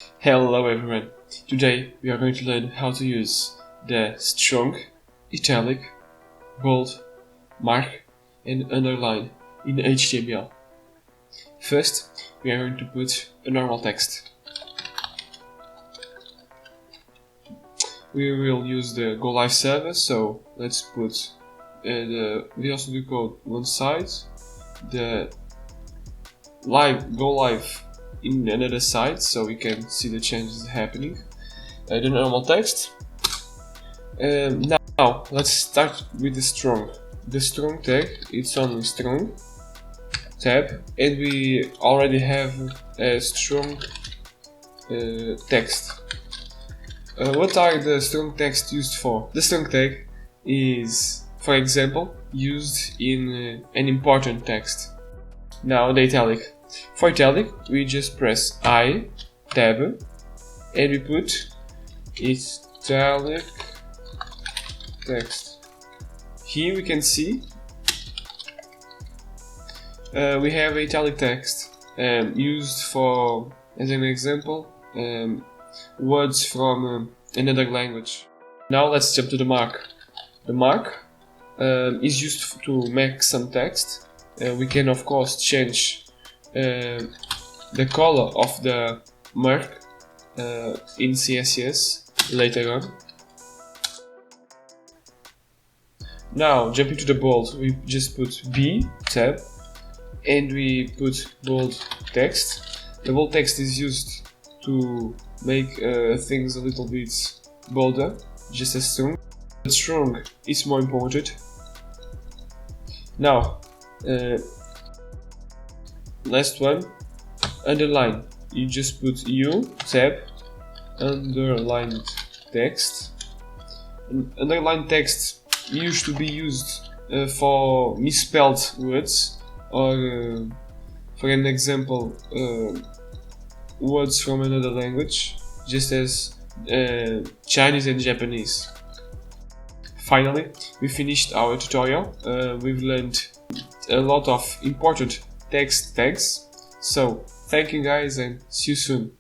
Hello everyone! Today we are going to learn how to use the strong, italic, bold, mark and underline in HTML. First, we are going to put a normal text. We will use the Go Live server, so let's put the Visual Studio Code one side, the Go Live in another side, so we can see the changes happening. The normal text. Now let's start with the strong. The strong tag, it's only strong tab, and we already have a strong text. What are the strong text used for? The strong tag is, for example, used in an important text. Now the italic. For italic, we just press I, tab, and we put italic text. Here we can see we have italic text used for, as an example, words from another language. Now let's jump to the mark. The mark is used to make some text. We can of course change the color of the mark in CSS later on. Now jumping to the bold, we just put B tab and we put bold text. The bold text is used to make things a little bit bolder, just as strong. But strong is more important. Now last one, underline. You just put U tab underlined text. Underlined text used to be used for misspelled words, or for an example, words from another language, just as Chinese and Japanese. Finally, we finished our tutorial. We've learned a lot of important text tags. So, thank you guys and see you soon.